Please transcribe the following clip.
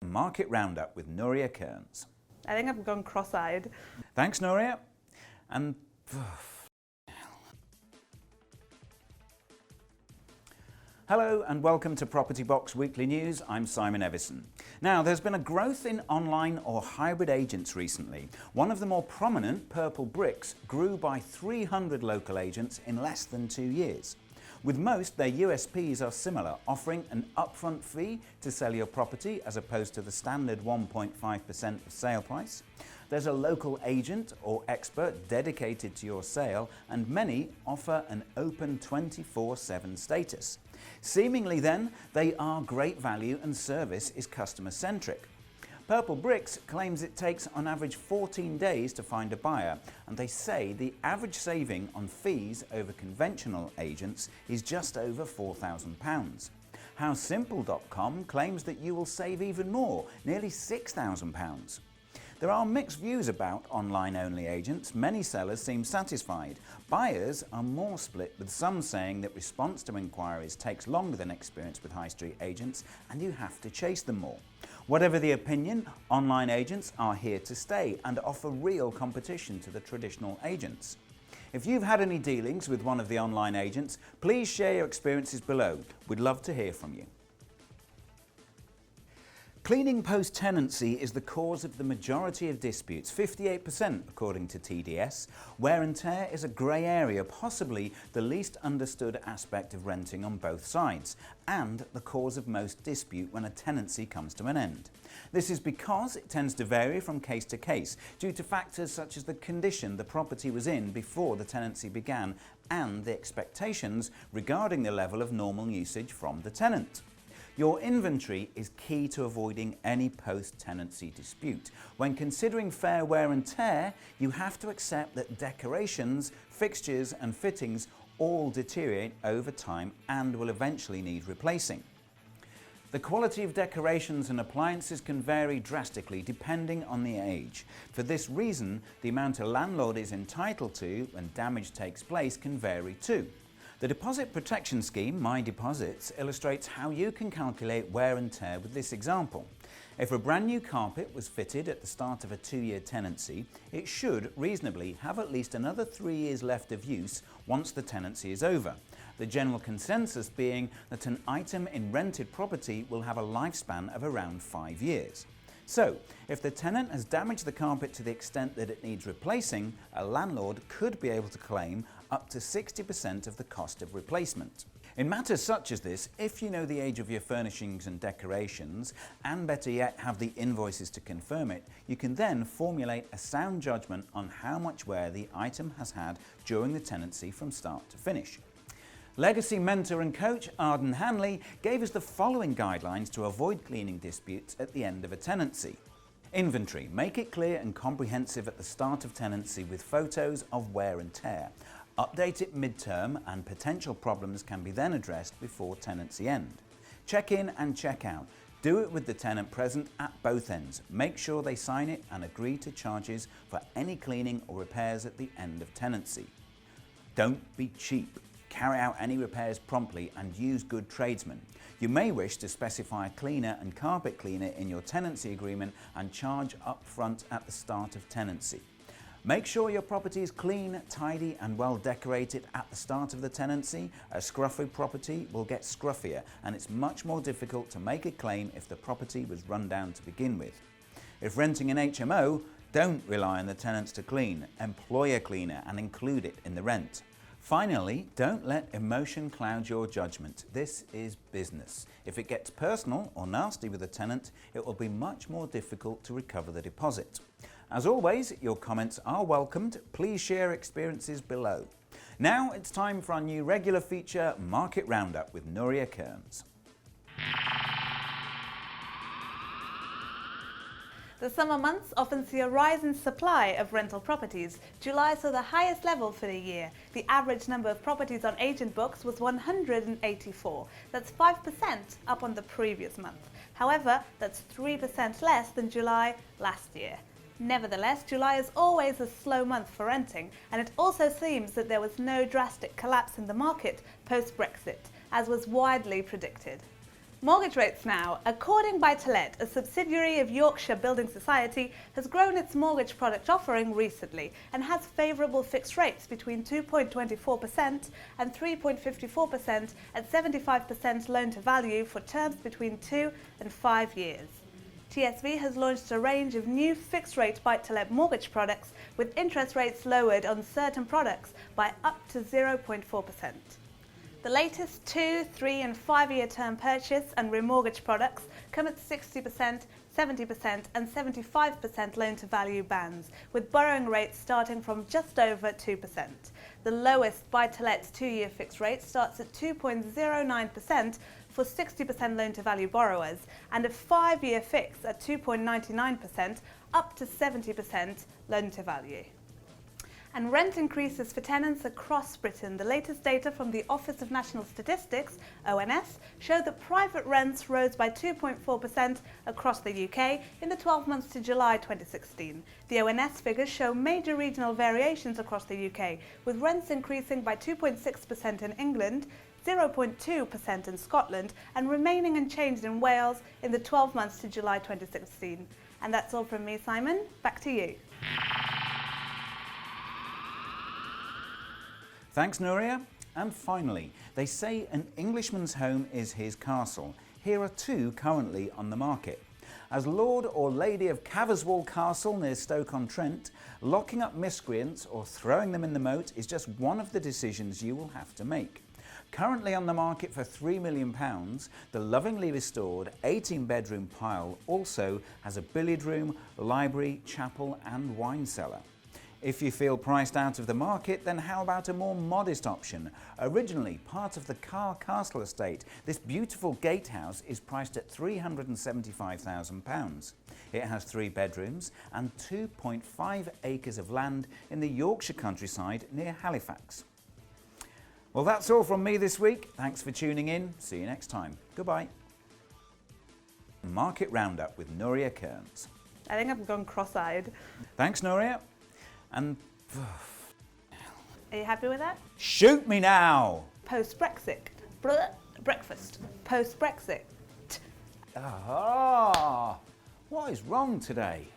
Market Roundup with Nuria Kearns. I think I've gone cross-eyed. Thanks, Nuria. And hello and welcome to Property Box Weekly News. I'm Simon Evison. Now, there's been a growth in online or hybrid agents recently. One of the more prominent, Purple Bricks, grew by 300 local agents in less than 2 years. With most, their USPs are similar, offering an upfront fee to sell your property as opposed to the standard 1.5% of sale price. There's a local agent or expert dedicated to your sale, and many offer an open 24/7 status. Seemingly then, they are great value and service is customer-centric. Purple Bricks claims it takes on average 14 days to find a buyer, and they say the average saving on fees over conventional agents is just over £4,000. HowSimple.com claims that you will save even more, nearly £6,000. There are mixed views about online-only agents. Many sellers seem satisfied. Buyers are more split, with some saying that response to inquiries takes longer than experience with high street agents and you have to chase them more. Whatever the opinion, online agents are here to stay and offer real competition to the traditional agents. If you've had any dealings with one of the online agents, please share your experiences below. We'd love to hear from you. Cleaning post-tenancy is the cause of the majority of disputes, 58% according to TDS. Wear and tear is a grey area, possibly the least understood aspect of renting on both sides, and the cause of most dispute when a tenancy comes to an end. This is because it tends to vary from case to case, due to factors such as the condition the property was in before the tenancy began and the expectations regarding the level of normal usage from the tenant. Your inventory is key to avoiding any post-tenancy dispute. When considering fair wear and tear, you have to accept that decorations, fixtures and fittings all deteriorate over time and will eventually need replacing. The quality of decorations and appliances can vary drastically depending on the age. For this reason, the amount a landlord is entitled to when damage takes place can vary too. The Deposit Protection Scheme, My Deposits, illustrates how you can calculate wear and tear with this example. If a brand new carpet was fitted at the start of a 2-year tenancy, it should reasonably have at least another 3 years left of use once the tenancy is over. The general consensus being that an item in rented property will have a lifespan of around 5 years. So, if the tenant has damaged the carpet to the extent that it needs replacing, a landlord could be able to claim up to 60% of the cost of replacement. In matters such as this, if you know the age of your furnishings and decorations, and better yet have the invoices to confirm it, you can then formulate a sound judgment on how much wear the item has had during the tenancy from start to finish. Legacy mentor and coach Arden Hanley gave us the following guidelines to avoid cleaning disputes at the end of a tenancy. Inventory. Make it clear and comprehensive at the start of tenancy with photos of wear and tear. Update it mid-term and potential problems can be then addressed before tenancy end. Check in and check out. Do it with the tenant present at both ends. Make sure they sign it and agree to charges for any cleaning or repairs at the end of tenancy. Don't be cheap. Carry out any repairs promptly and use good tradesmen. You may wish to specify a cleaner and carpet cleaner in your tenancy agreement and charge up front at the start of tenancy. Make sure your property is clean, tidy and well decorated at the start of the tenancy. A scruffy property will get scruffier, and it's much more difficult to make a claim if the property was run down to begin with. If renting an HMO, don't rely on the tenants to clean. Employ a cleaner and include it in the rent. Finally, don't let emotion cloud your judgment. This is business. If it gets personal or nasty with a tenant, it will be much more difficult to recover the deposit. As always, your comments are welcomed. Please share experiences below. Now it's time for our new regular feature, Market Roundup with Nuria Kearns. The summer months often see a rise in supply of rental properties. July saw the highest level for the year. The average number of properties on agent books was 184. That's 5% up on the previous month. However, that's 3% less than July last year. Nevertheless, July is always a slow month for renting, and it also seems that there was no drastic collapse in the market post-Brexit, as was widely predicted. Mortgage rates now. According by Buy-to-Let, a subsidiary of Yorkshire Building Society, has grown its mortgage product offering recently and has favourable fixed rates between 2.24% and 3.54% at 75% loan to value for terms between 2 and 5 years. TSB has launched a range of new fixed-rate buy-to-let mortgage products with interest rates lowered on certain products by up to 0.4%. The latest 2, 3 and 5-year term purchase and remortgage products come at 60%, 70% and 75% loan-to-value bands, with borrowing rates starting from just over 2%. The lowest buy-to-let 2-year fixed rate starts at 2.09% for 60% loan-to-value borrowers and a 5-year fix at 2.99% up to 70% loan-to-value. And rent increases for tenants across Britain. The latest data from the Office of National Statistics, ONS, show that private rents rose by 2.4% across the UK in the 12 months to July 2016. The ONS figures show major regional variations across the UK, with rents increasing by 2.6% in England, 0.2% in Scotland, and remaining unchanged in Wales in the 12 months to July 2016. And that's all from me, Simon. Back to you. Thanks, Nuria. And finally, they say an Englishman's home is his castle. Here are two currently on the market. As Lord or Lady of Caverswall Castle near Stoke-on-Trent, locking up miscreants or throwing them in the moat is just one of the decisions you will have to make. Currently on the market for £3 million, the lovingly restored 18-bedroom pile also has a billiard room, library, chapel and wine cellar. If you feel priced out of the market, then how about a more modest option? Originally part of the Carr Castle estate, this beautiful gatehouse is priced at £375,000. It has 3 bedrooms and 2.5 acres of land in the Yorkshire countryside near Halifax. Well, that's all from me this week. Thanks for tuning in. See you next time. Goodbye. Market Roundup with Nuria Kearns. I think I've gone cross-eyed. Thanks, Nuria. And are you happy with that? Shoot me now! Post-Brexit. Breakfast. Post-Brexit. Ah, what is wrong today?